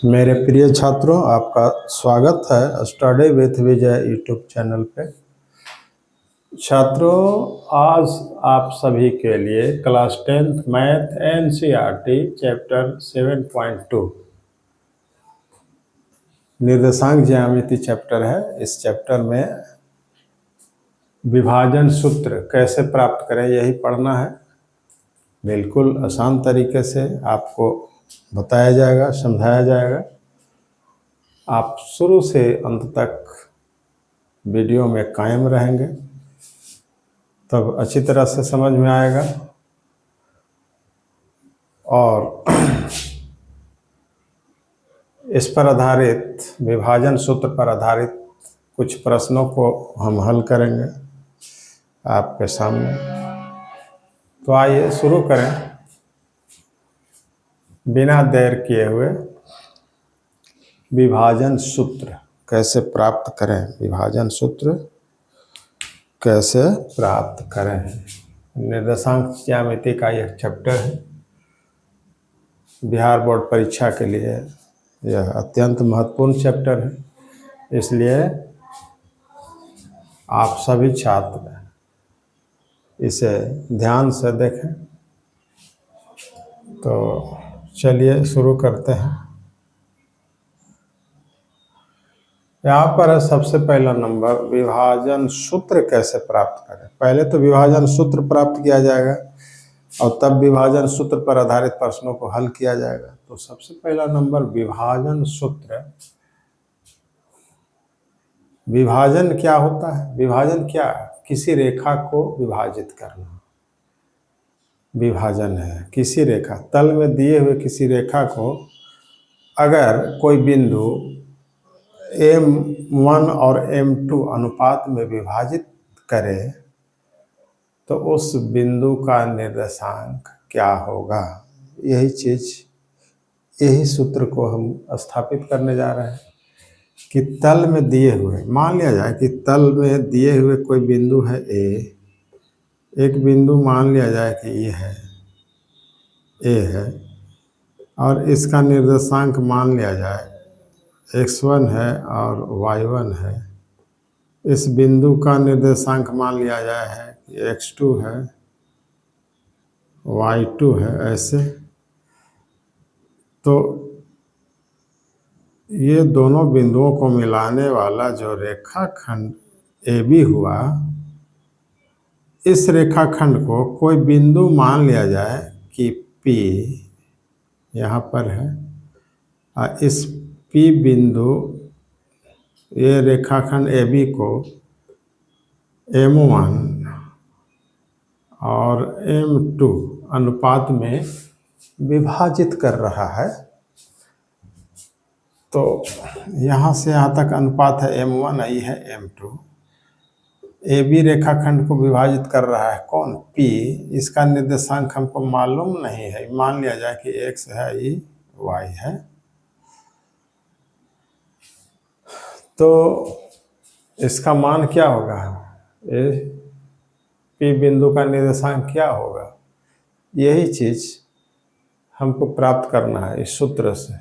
मेरे प्रिय छात्रों, आपका स्वागत है study with Vijay YouTube channel पे। छात्रों, आज आप सभी के लिए class 10th math NCERT chapter 7.2 निर्देशांक ज्यामिति चैप्टर है। इस चैप्टर में विभाजन सूत्र कैसे प्राप्त करें यही पढ़ना है। बिल्कुल आसान तरीके से आपको बताया जाएगा, समझाया जाएगा। आप शुरू से अंत तक वीडियो में कायम रहेंगे तब अच्छी तरह से समझ में आएगा। और इस पर आधारित विभाजन सूत्र पर आधारित कुछ प्रश्नों को हम हल करेंगे आपके सामने। तो आइए शुरू करें बिना देर किए हुए। विभाजन सूत्र कैसे प्राप्त करें, विभाजन सूत्र कैसे प्राप्त करें। निर्देशांक ज्यामिति का यह चैप्टर है। बिहार बोर्ड परीक्षा के लिए यह अत्यंत महत्वपूर्ण चैप्टर है, इसलिए आप सभी छात्र इसे ध्यान से देखें। तो चलिए शुरू करते हैं। यहाँ पर है सबसे पहला नंबर, विभाजन सूत्र कैसे प्राप्त करें। पहले तो विभाजन सूत्र प्राप्त किया जाएगा और तब विभाजन सूत्र पर आधारित प्रश्नों को हल किया जाएगा। तो सबसे पहला नंबर विभाजन सूत्र। विभाजन क्या होता है? विभाजन क्या है? किसी रेखा को विभाजित करना विभाजन है। किसी रेखा, तल में दिए हुए किसी रेखा को अगर कोई बिंदु M1 और M2 अनुपात में विभाजित करे तो उस बिंदु का निर्देशांक क्या होगा। यही सूत्र को हम स्थापित करने जा रहे हैं कि तल में दिए हुए, मान लिया जाए कि तल में दिए हुए कोई बिंदु है A। एक बिंदु मान लिया जाए कि ये है A है और इसका निर्देशांक मान लिया जाए x1 है और y1 है। इस बिंदु का निर्देशांक मान लिया जाए है कि x2 है, y2 है। ऐसे तो ये दोनों बिंदुओं को मिलाने वाला जो रेखाखंड AB हुआ, इस रेखाखंड को कोई बिंदु मान लिया जाए कि P यहाँ पर है और इस P बिंदु, ये रेखाखंड AB को M1 और M2 अनुपात में विभाजित कर रहा है। तो यहाँ से यहाँ तक अनुपात है M1, आई है M2। AB रेखाखंड को विभाजित कर रहा है कौन? P। इसका निर्देशांक हमको मालूम नहीं है। मान लिया जाए कि x है, ये y है। तो इसका मान क्या होगा? P बिंदु का निर्देशांक क्या होगा? यही चीज हमको प्राप्त करना है इस सूत्र से।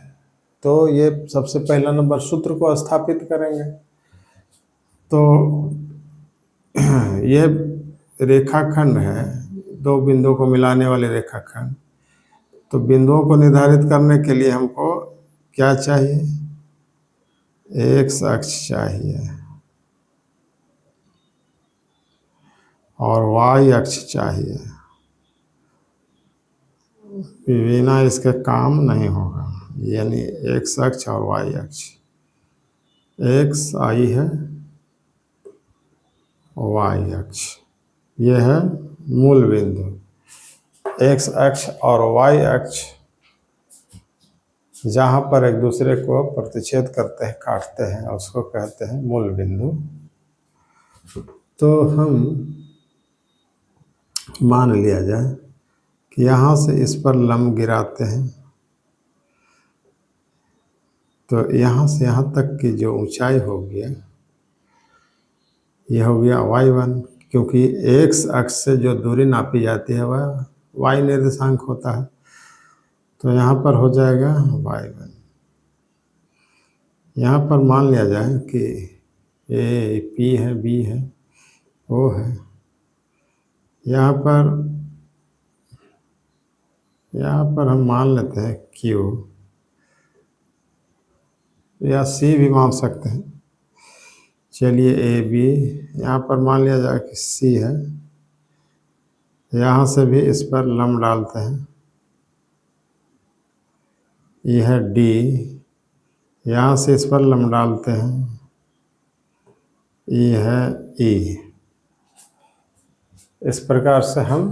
तो ये सबसे पहला नंबर सूत्र को स्थापित करेंगे। तो ये रेखाखंड है, दो बिंदुओं को मिलाने वाले रेखाखंड। तो बिंदुओं को निर्धारित करने के लिए हमको क्या चाहिए? x अक्ष चाहिए और y अक्ष चाहिए। बिना इसके काम नहीं होगा, यानी x अक्ष और y अक्ष। x आई है, y अक्ष ये है मूल बिंदु। x अक्ष और y अक्ष जहाँ पर एक दूसरे को प्रतिच्छेद करते हैं, काटते हैं, उसको कहते हैं मूल बिंदु। तो हम मान लिया जाए कि यहाँ से इस पर लंब गिराते हैं। तो यहाँ से यहाँ तक की जो ऊंचाई हो गया, यह हो गया y1, क्योंकि x अक्ष से जो दूरी नापी जाती है वह y निर्देशांक होता है। तो यहाँ पर हो जाएगा y1। यहाँ पर मान लिया जाए कि ए पी है, बी है, ओ है, यहाँ पर हम मान लेते हैं क्यू, या सी भी मान सकते हैं। चलिए ए बी, यहाँ पर मान लिया जाए कि सी है, यहाँ से भी इस पर लम डालते हैं, ये है डी, यहाँ से इस पर लम डालते हैं, ये है ई। इस प्रकार से हम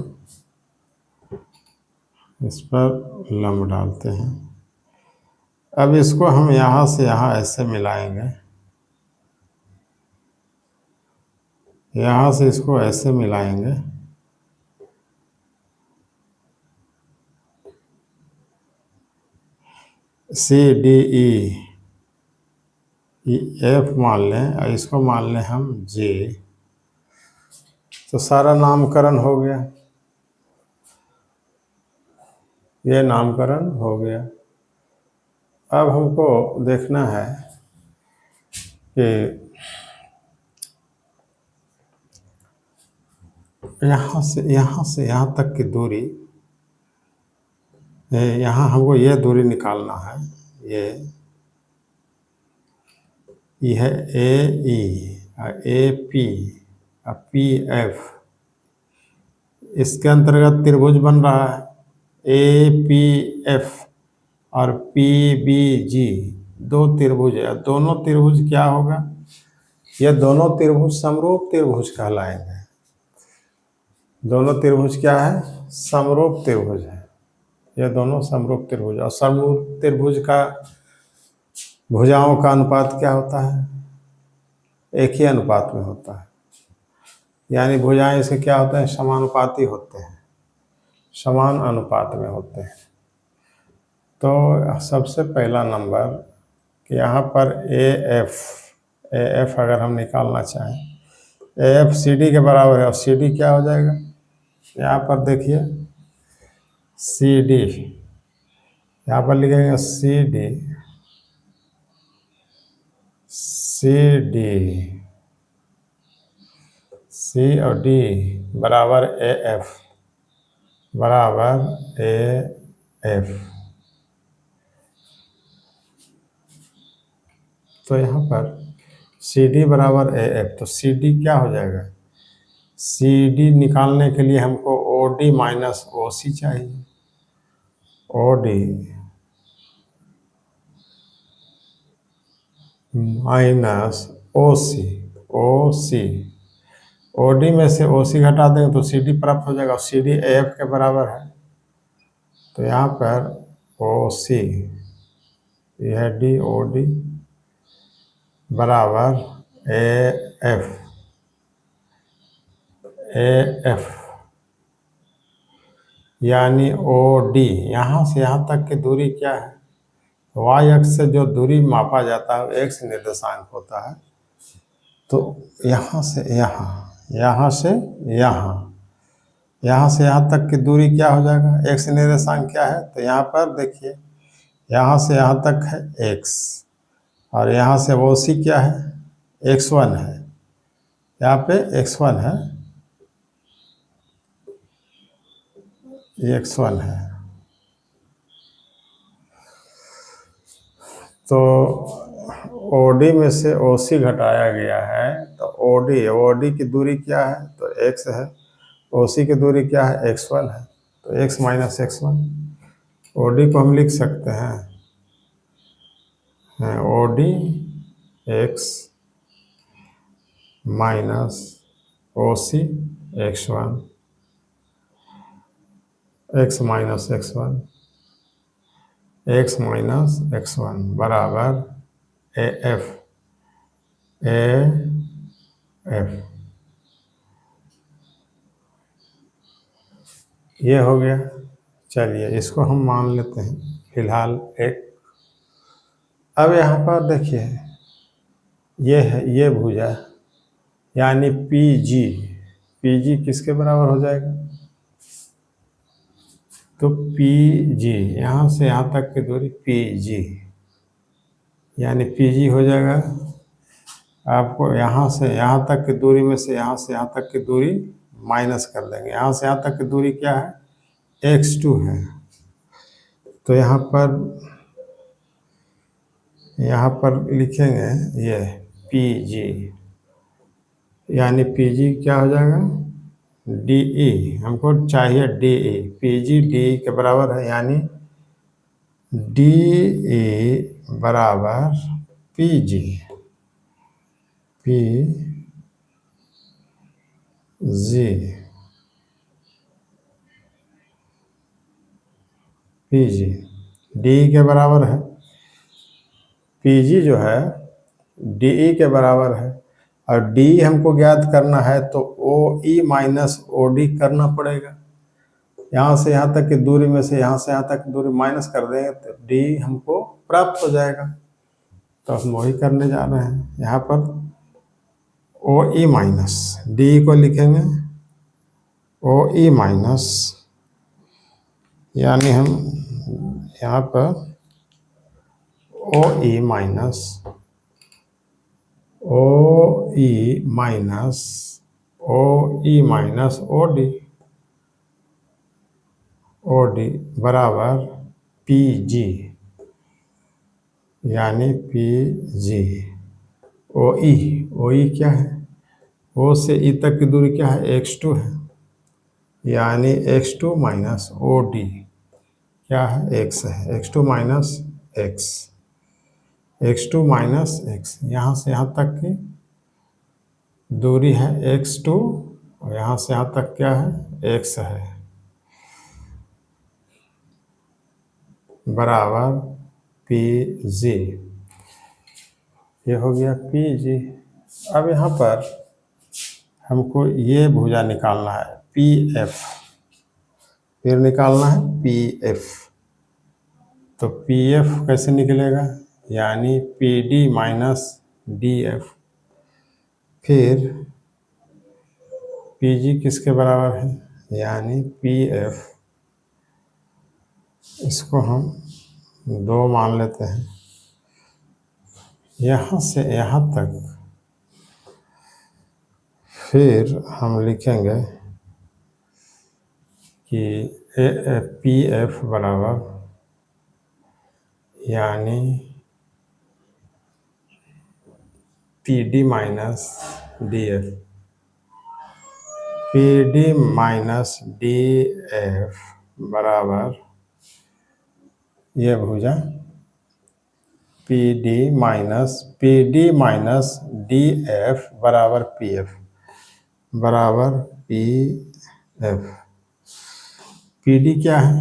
इस पर लम डालते हैं। अब इसको हम यहाँ से यहाँ ऐसे मिलाएंगे, यहाँ से इसको ऐसे मिलाएंगे, सी डी ई, एफ मान लें और इसको मान लें हम जे। तो सारा नामकरण हो गया, ये नामकरण हो गया। अब हमको देखना है कि यहाँ से यहाँ तक की दूरी, यहाँ हमको ये दूरी निकालना है। ये है ए ई और ए पी और पी एफ, इसके अंतर्गत त्रिभुज बन रहा है ए पी एफ और पी बी जी, दो त्रिभुज है। दोनों त्रिभुज क्या होगा, ये दोनों त्रिभुज समरूप त्रिभुज कहलाएंगे। दोनों त्रिभुज क्या है, समरूप त्रिभुज है। ये दोनों समरूप त्रिभुज, और समरूप त्रिभुज का भुजाओं का अनुपात क्या होता है, एक ही अनुपात में होता है। यानी भुजाएं से क्या होते हैं, समानुपाती होते हैं, समान अनुपात में होते हैं। तो सबसे पहला नंबर कि यहाँ पर ए एफ अगर हम निकालना चाहें, ए एफ सी डी के बराबर है। और सी डी क्या हो जाएगा, यहाँ पर देखिए सी डी, यहाँ पर लिखेंगे सी डी, सी और डी बराबर ए एफ, बराबर ए एफ। तो यहाँ पर सी डी बराबर ए एफ, तो सी डी क्या हो जाएगा, सी डी निकालने के लिए हमको ओ डी माइनस ओ सी चाहिए। ओ डी माइनस ओ सी, ओ डी में से ओ सी घटा देंगे तो सी डी प्राप्त हो जाएगा। सी डी ए एफ के बराबर है, तो यहाँ पर ओ सी, यह डी ओ डी बराबर ए एफ, यानी ओ डी। यहाँ से यहाँ तक की दूरी क्या है, वाई अक्ष से जो दूरी मापा जाता है वो एक्स निर्देशांक होता है। तो यहाँ से यहाँ, यहाँ से यहाँ तक की दूरी क्या हो जाएगा, एक्स निर्देशांक क्या है, तो यहाँ पर देखिए यहाँ से यहाँ तक है एक्स, और यहाँ से वो सी क्या है, x1 है, यहाँ पे x1 है, ये x1 है। तो OD में से OC घटाया गया है, तो OD की दूरी क्या है, तो x है, OC की दूरी क्या है, x1 है, तो x माइनस x1। OD को हम लिख सकते हैं OD x minus OC x1, x minus x1 बराबर ए एफ। ये हो गया। चलिए इसको हम मान लेते हैं फिलहाल एक। अब यहाँ पर देखिए ये है, ये भुजा यानी पी जी किसके बराबर हो जाएगा, तो पी जी, यहाँ से यहाँ तक की दूरी पी जी, यानी पी हो जाएगा। आपको यहाँ से यहाँ तक की दूरी में से यहाँ तक की दूरी माइनस कर देंगे। यहाँ से यहाँ तक की दूरी क्या है, x2 है। तो यहाँ पर लिखेंगे ये PG, यानी PG क्या हो जाएगा, DE। हमको चाहिए DE, PG DE के बराबर है, यानी DE बराबर PG। PG DE के बराबर है। PG जो है DE के बराबर है, और D हमको ज्ञात करना है तो OE माइनस OD करना पड़ेगा। यहाँ से यहाँ तक की दूरी में से यहाँ से यहाँ तक की दूरी माइनस कर देंगे तो D हमको प्राप्त हो जाएगा। तो हम वही करने जा रहे हैं। यहाँ पर OE माइनस D को लिखेंगे OE माइनस, यानी हम यहाँ पर OE माइनस OD बराबर PG, यानी PG। OE क्या है, O से E तक की दूरी क्या है, x2 है, यानी x2 माइनस OD क्या है, x है, x2 माइनस x, यहाँ से यहाँ तक की दूरी है x2, और यहाँ से यहाँ तक क्या है, x है, बराबर PG। ये हो गया PG। अब यहाँ पर हमको ये भुजा निकालना है PF, फिर निकालना है PF। तो PF कैसे निकलेगा, यानी PD माइनस DF। फिर PG किसके बराबर है, यानी PF, इसको हम 2 मान लेते हैं। यहाँ से यहाँ तक फिर हम लिखेंगे कि PF बराबर, यानी PD minus DF, PD minus DF बराबर ये भुजा PD माइनस DF बराबर PF, बराबर PF। PD क्या है,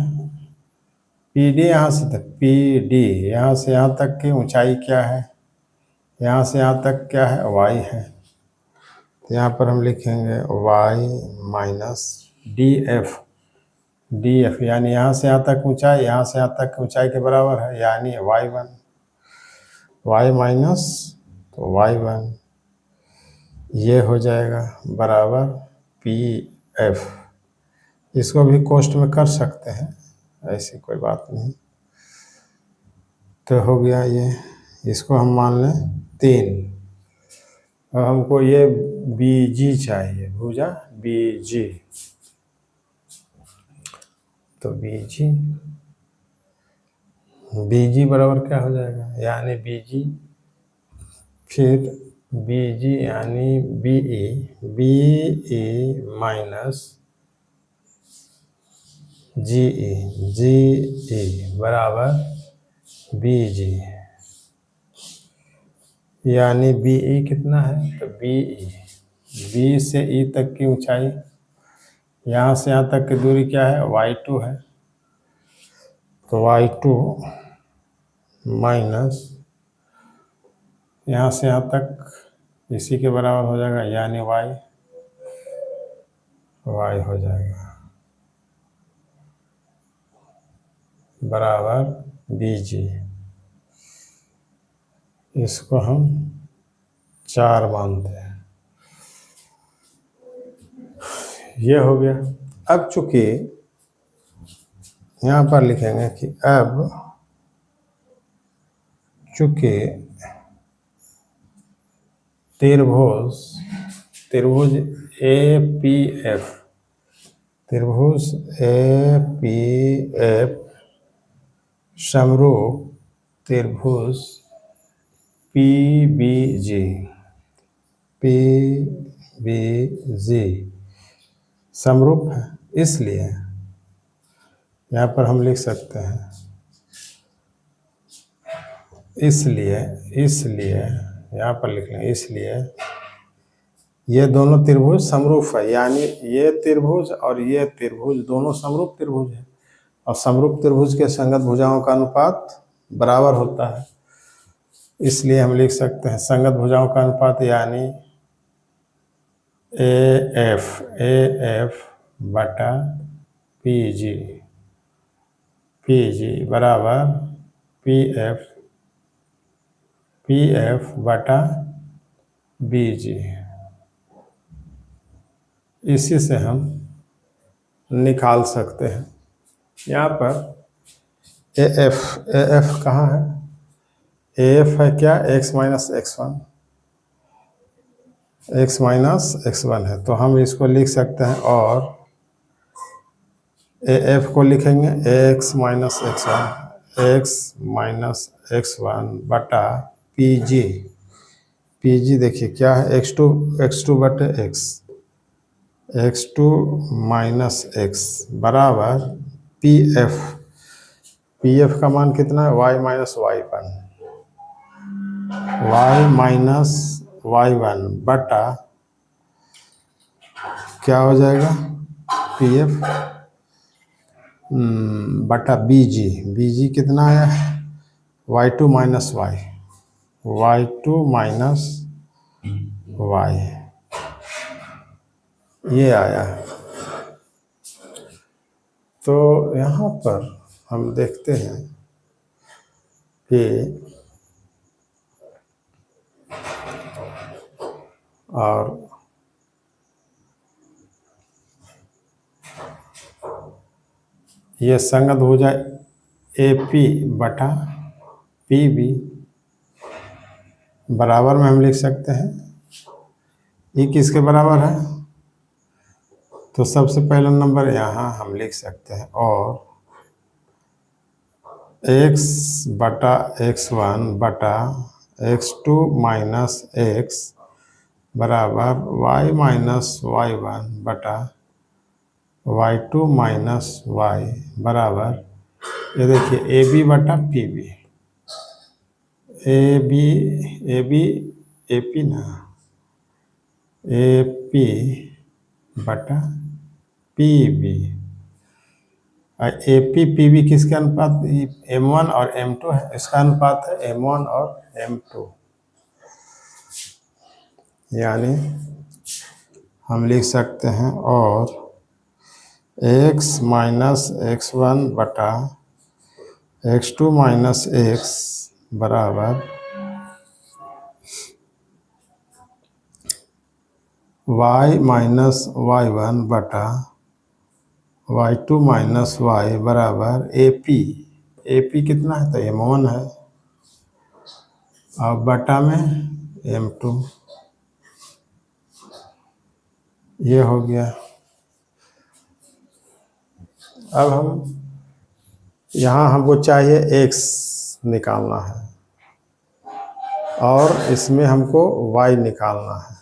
PD यहाँ से तक, PD यहाँ से यहाँ तक की ऊंचाई क्या है, यहाँ से यहाँ तक क्या है, y है। तो यहाँ पर हम लिखेंगे y माइनस DF, यानी यहाँ से यहाँ तक ऊंचाई, यहाँ से यहाँ तक ऊंचाई के बराबर है, यानी y1, y माइनस तो y1, ये हो जाएगा बराबर PF। इसको भी कोष्ट में कर सकते हैं, ऐसी कोई बात नहीं। तो हो गया ये, इसको हम मान लें 3। और हमको ये BG चाहिए, भुजा BG। तो BG बराबर क्या हो जाएगा, यानी BG, फिर BG यानी BE माइनस GE बराबर BG, यानी BE कितना है, तो B से E तक की ऊंचाई, यहाँ से यहाँ तक की दूरी क्या है, y2 है। तो y2 माइनस यहाँ से यहाँ तक इसी के बराबर हो जाएगा, यानी y हो जाएगा बराबर BG। इसको हम 4 मानते हैं। ये हो गया। अब चूंकि यहाँ पर लिखेंगे कि अब चूंकि त्रिभुज APF समरूप त्रिभुज PBG समरूप है, इसलिए यहाँ पर हम लिख सकते हैं इसलिए यहाँ पर लिख लें, इसलिए ये दोनों त्रिभुज समरूप है, यानी ये त्रिभुज और ये त्रिभुज दोनों समरूप त्रिभुज है, और समरूप त्रिभुज के संगत भुजाओं का अनुपात बराबर होता है। इसलिए हम लिख सकते हैं संगत भुजाओं का अनुपात यानी AF बटा PG बराबर PF बटा BG। इसी से हम निकाल सकते हैं। यहाँ पर AF कहाँ है? AF है क्या? x माइनस x1 है, तो हम इसको लिख सकते हैं, और AF को लिखेंगे x माइनस x1 बटा PG देखिए क्या है, x2 बटे x2 माइनस x बराबर PF का मान कितना है? y माइनस y1 बटा क्या हो जाएगा? PF बटा BG कितना आया? y2 माइनस y ये आया है। तो यहाँ पर हम देखते हैं कि और ये संगत भुजा AP बटा PB बराबर में हम लिख सकते हैं, ये किसके बराबर है? तो सबसे पहला नंबर यहाँ हम लिख सकते हैं, और x बटा x1 बटा x2 माइनस x बराबर y माइनस y1 बटा y2 माइनस y बराबर, ये देखिए AB बटा PB, AP ना, AP बटा PB, AP PB किसके अनुपात? M1 और M2 है, इसका अनुपात है M1 और M2, यानी हम लिख सकते हैं, और x माइनस x1 बटा x2 माइनस x बराबर y माइनस y1 बटा y2 माइनस y बराबर AP कितना है? तो M1 है, और बटा में M2, ये हो गया। अब हम यहाँ हमको चाहिए x निकालना है, और इसमें हमको y निकालना है,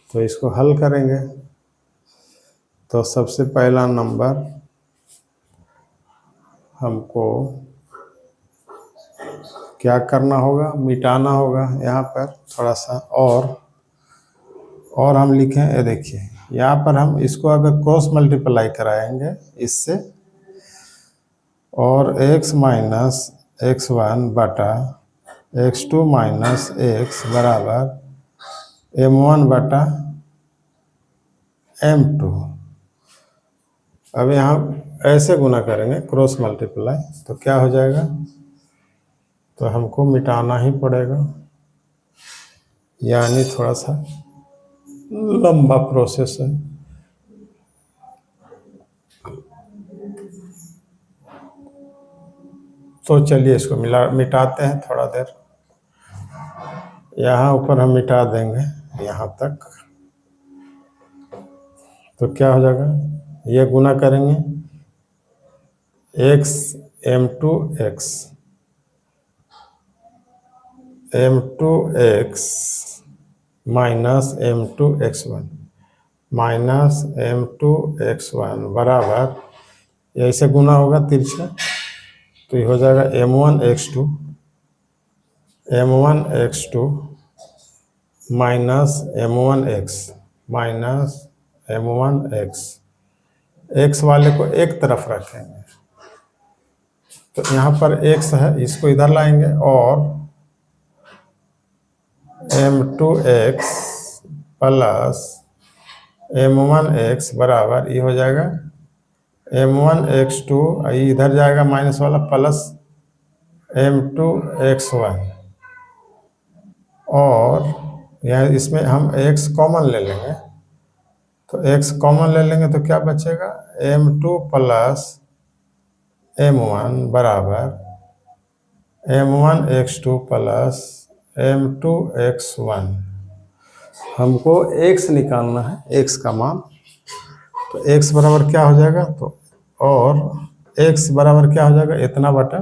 तो इसको हल करेंगे। तो सबसे पहला नंबर हमको क्या करना होगा? मिटाना होगा यहाँ पर थोड़ा सा, और हम लिखें, ये देखिए यहाँ पर हम इसको अगर क्रॉस मल्टीप्लाई कराएंगे इससे, और x माइनस x1 बटा x2 माइनस x बराबर M1 बटा M2। अब यहाँ ऐसे गुना करेंगे क्रॉस मल्टीप्लाई, तो क्या हो जाएगा? तो हमको मिटाना ही पड़ेगा, यानी थोड़ा सा लंबा प्रोसेस है। तो चलिए इसको मिटाते हैं थोड़ा देर। यहाँ ऊपर हम मिटा देंगे यहाँ तक, तो क्या हो जाएगा, ये गुना करेंगे x m2x minus m2x1 minus m2x1 बराबर, ऐसे गुना होगा तिरछा, तो ये हो जाएगा m1x2 माइनस m1x x वाले को एक तरफ रखेंगे, तो यहाँ पर x है, इसको इधर लाएंगे और m2x प्लस m1x बराबर, ये हो जाएगा m1x2, इधर जाएगा माइनस वाला, प्लस m2x1, और यहाँ इसमें हम x कॉमन ले लेंगे, तो x कॉमन ले लेंगे तो क्या बचेगा, m2 प्लस m1 बराबर m1x2 प्लस m2x1। हमको x निकालना है, x का मान, तो x बराबर क्या हो जाएगा, तो और x बराबर क्या हो जाएगा, इतना बटा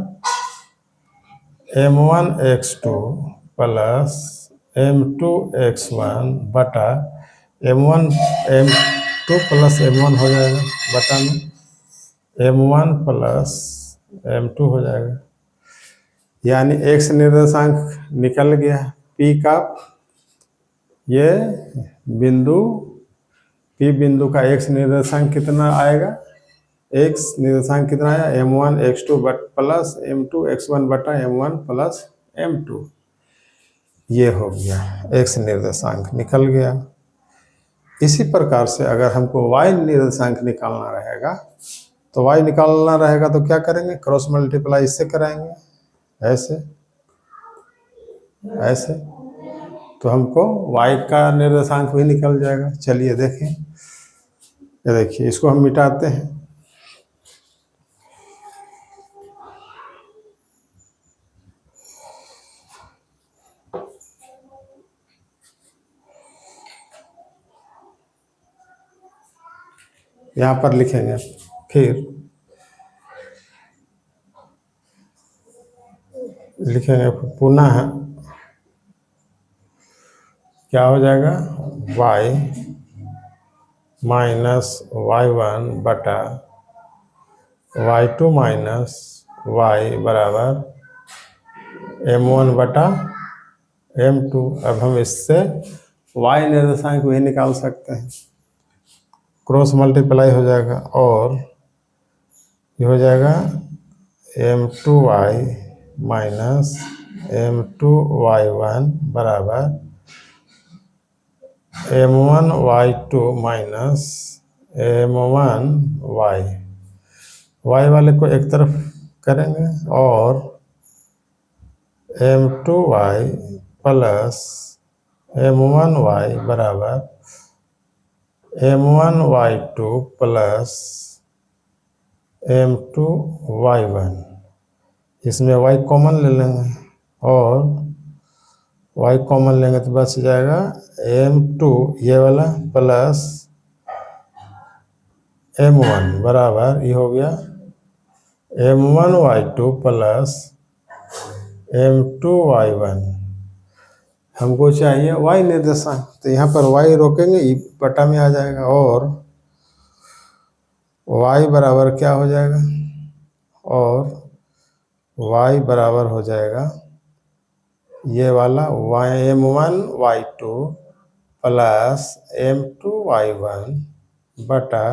m1x2 प्लस m2x1 बटा m2 प्लस m1 हो जाएगा, बटा में m1 प्लस m2 हो जाएगा, यानी x निर्देशांक निकल गया। P का ये बिंदु, P बिंदु का x निर्देशांक कितना आएगा, x निर्देशांक कितना आया, m1x2 प्लस m2x1 बटा m1 प्लस m2, ये हो गया x निर्देशांक निकल गया। इसी प्रकार से अगर हमको y निर्देशांक निकालना रहेगा, तो y निकालना रहेगा तो क्या करेंगे, क्रॉस मल्टीप्लाई इससे कराएंगे, ऐसे ऐसे, तो हमको y का निर्देशांक भी निकल जाएगा। चलिए देखें, ये देखिए, इसको हम मिटाते हैं, यहाँ पर लिखेंगे, फिर लिखेंगे पुनः, क्या हो जाएगा, y माइनस y1 बटा y2 माइनस y बराबर m1 बटा m2। अब हम इससे y निर्देशांक भी निकाल सकते हैं, क्रॉस मल्टीप्लाई हो जाएगा, और ये हो जाएगा m2y माइनस m2y1 बराबर m1y2 माइनस m1y, y वाले को एक तरफ करेंगे, और m2y प्लस m1y बराबर m1y2 प्लस m2y1, इसमें y कॉमन ले लेंगे, और y कॉमन लेंगे तो बच जाएगा m2 ये वाला प्लस m1 बराबर, ये हो गया m1y2 प्लस m2y1। हमको चाहिए y निर्देशांक, तो यहाँ पर y रोकेंगे, ई बटा में आ जाएगा, और y बराबर क्या हो जाएगा, और y बराबर हो जाएगा ये वाला m1y2 प्लस m2y1 बटा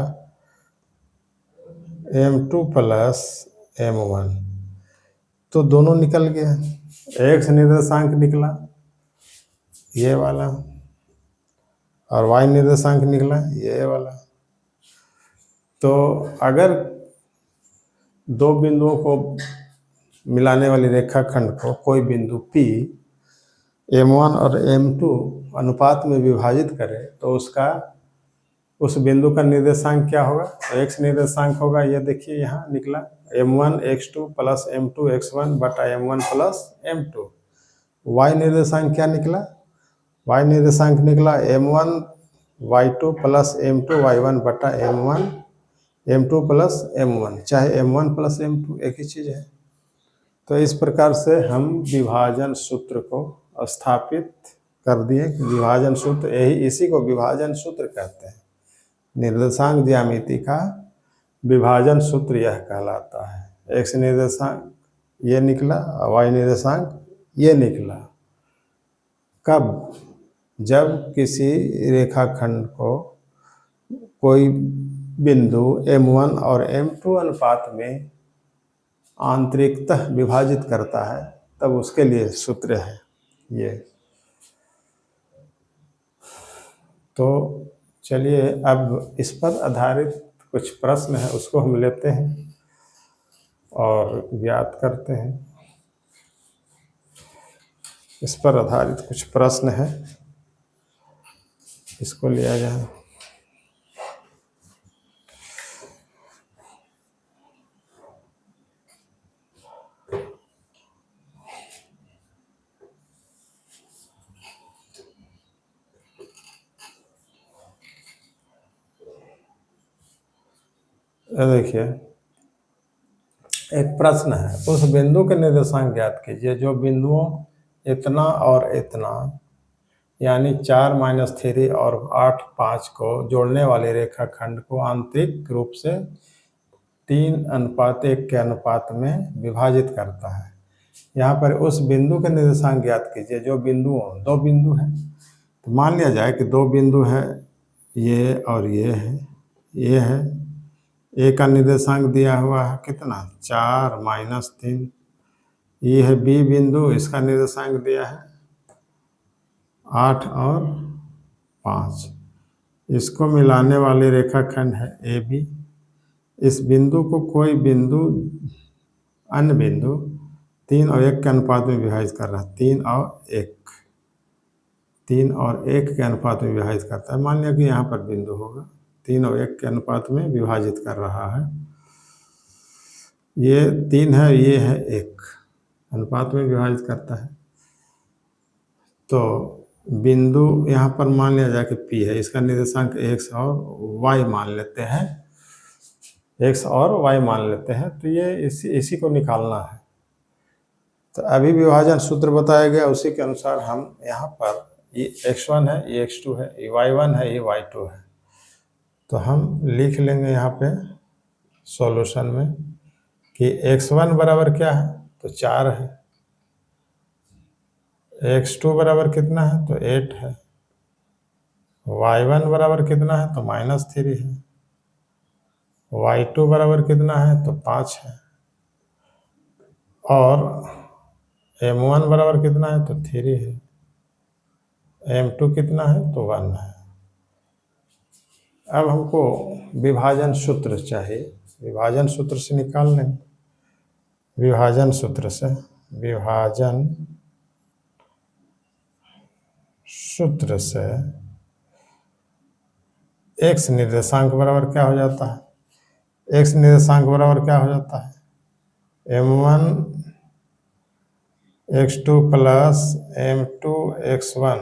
m2 प्लस m1, तो दोनों निकल गया, x निर्देशांक निकला ये वाला, और y निर्देशांक निकला ये वाला। तो अगर दो बिंदुओं को मिलाने वाली रेखाखंड को कोई बिंदु P m1 और m2 अनुपात में विभाजित करे, तो उसका उस बिंदु का निर्देशांक क्या होगा? तो x निर्देशांक होगा, ये देखिए यहाँ निकला m1 x2 plus m2 x1 बटा m1 प्लस m2। y निर्देशांक क्या निकला? y निर्देशांक निकला m1 y2 plus m2 y1 बटा m2 प्लस m1, चाहे m1 प्लस m2 एक ही चीज़ है। तो इस प्रकार से हम विभाजन सूत्र को स्थापित कर दिए। विभाजन सूत्र इसी को विभाजन सूत्र कहते हैं। निर्देशांक ज्यामिति का विभाजन सूत्र यह कहलाता है। x निर्देशांक ये निकला, y निर्देशांक ये निकला। कब? जब किसी रेखाखंड को कोई बिंदु m1 और m2 अनुपात में आंतरिकतः विभाजित करता है, तब उसके लिए सूत्र है ये। तो चलिए अब इस पर आधारित कुछ प्रश्न है, उसको हम लेते हैं और ज्ञात करते हैं। इस पर आधारित कुछ प्रश्न है, इसको लिया जाए। देखिए एक प्रश्न है, उस बिंदु के निर्देशांक ज्ञात कीजिए जो बिंदुओं इतना और इतना यानी 4 - 3 और 8 5 को जोड़ने वाले रेखाखंड को आंतरिक रूप से 3:1 के अनुपात में विभाजित करता है। यहाँ पर उस बिंदु के निर्देशांक ज्ञात कीजिए जो दो बिंदु हैं। तो मान लिया जाए कि दो बिंदु है, ये और ये है। ये है ए का निर्देशांक दिया हुआ है कितना? 4 - 3। ये है बी बिंदु, इसका निर्देशांक दिया है 8 और 5। इसको मिलाने वाले रेखाखंड है ए बी। इस बिंदु को कोई बिंदु अन्य बिंदु 3 और 1 के अनुपात में विभाजित कर रहा है। 3 और 1 के अनुपात में विभाजित करता है। मान लिया कि यहाँ पर बिंदु होगा, 3 और 1 के अनुपात में विभाजित कर रहा है। ये 3 है, ये है 1, अनुपात में विभाजित करता है। तो बिंदु यहाँ पर मान लिया जाए कि P है, इसका निर्देशांक x और y मान लेते हैं। x और y मान लेते हैं। तो ये इसी को निकालना है। तो अभी विभाजन सूत्र बताया गया, उसी के अनुसार हम यहाँ पर ये x1 है, ये x2 है, ये y1 है, ये y2 है। तो हम लिख लेंगे यहाँ पे सॉल्यूशन में कि x1 बराबर क्या है? तो 4 है। x2 बराबर कितना है? तो 8 है। y1 बराबर कितना है? तो -3 है। y2 बराबर कितना है? तो 5 है। और m1 बराबर कितना है? तो 3 है। m2 कितना है? तो 1 है। अब हमको विभाजन सूत्र चाहिए। विभाजन सूत्र से निकाल लेंगे। विभाजन सूत्र से x निर्देशांक बराबर क्या हो जाता है? x निर्देशांक बराबर क्या हो जाता है? m1 x2 plus m2 x1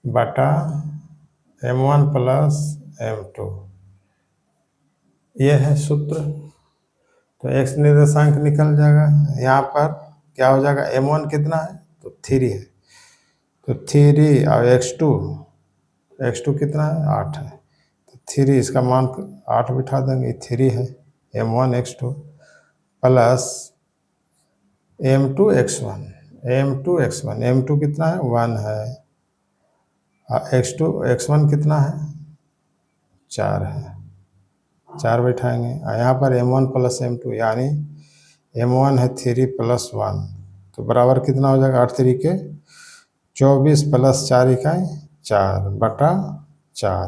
बटा m1 प्लस m2। ये है सूत्र। तो x निर्देशांक निकल जाएगा। यहाँ पर क्या हो जाएगा? m1 कितना है? तो 3 है। तो 3 और x2 कितना है? 8 है। तो 3, इसका मान 8 बिठा देंगे, 3 है m1 x2 plus m2 x1। m2 कितना है? 1 है। x1 कितना है? 4 है। 4 बैठाएंगे। यहाँ पर m1 प्लस m2 यानी m1 है 3 प्लस 1, तो बराबर कितना हो जाएगा? 8 3 के 24 प्लस 4 इकाई 4 बटा 4।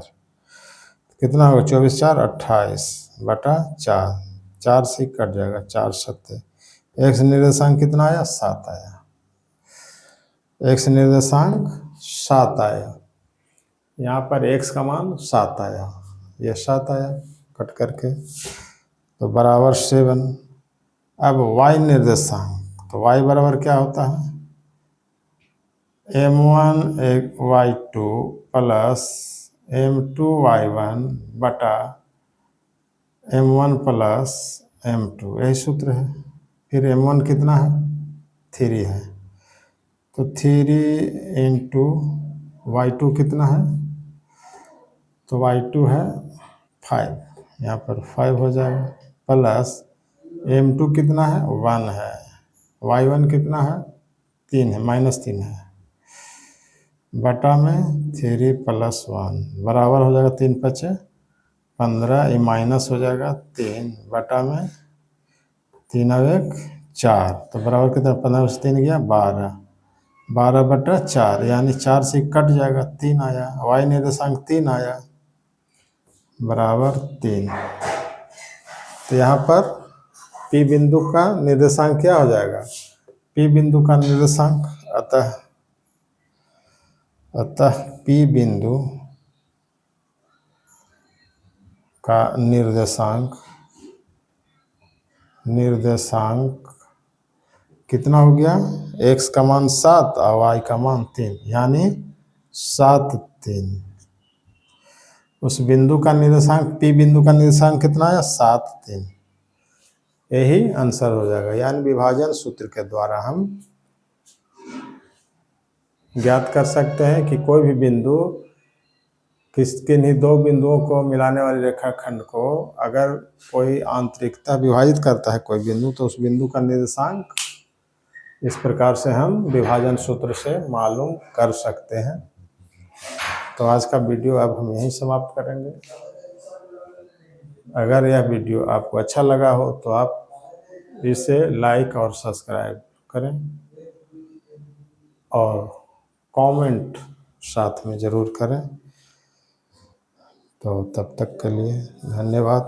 कितना होगा? 24 4 28 बटा 4। 4 से कट जाएगा, 4 7। x निर्देशांक कितना आया? 7 आया। x निर्देशांक 7 आया। यहाँ पर x का मान 7 आया, ये 7 आया कट करके, तो बराबर 7। अब y निर्देशांक, तो y बराबर क्या होता है, m1 y2 plus m2 y1 बटा m1 प्लस m2, यही सूत्र है। फिर m1 कितना है, 3 है, तो 3 इंटू y2 कितना है, तो y2 है 5, यहाँ पर 5 हो जाएगा, प्लस m2 कितना है, 1 है, y1 कितना है, 3 है, -3 है, बटा में 3 प्लस 1 बराबर हो जाएगा 3 पचे 15, ये माइनस हो जाएगा 3 बटा में 3 और 1 4, तो बराबर कितना, 15 से 3 गया 12, 12 बटा 4, यानी 4 से कट जाएगा, 3 आया, y निर्देशांक 3 आया, बराबर 3। तो यहाँ पर P बिंदु का निर्देशांक क्या हो जाएगा, P बिंदु का निर्देशांक, अतः P बिंदु का निर्देशांक कितना हो गया, x का मान 7 और y का मान 3, यानी 7 3। उस बिंदु का निर्देशांक, P बिंदु का निर्देशांक कितना है, 7 3, यही आंसर हो जाएगा। यानी विभाजन सूत्र के द्वारा हम ज्ञात कर सकते हैं कि कोई भी बिंदु, किन्हीं दो बिंदुओं को मिलाने वाले रेखाखंड को अगर कोई आंतरिकता विभाजित करता है कोई बिंदु, तो उस बिंदु का निर्देशांक इस प्रकार से हम विभाजन सूत्र से मालूम कर सकते हैं। तो आज का वीडियो अब हम यहीं समाप्त करेंगे। अगर यह वीडियो आपको अच्छा लगा हो तो आप इसे लाइक और सब्सक्राइब करें और कमेंट साथ में ज़रूर करें। तो तब तक के लिए धन्यवाद।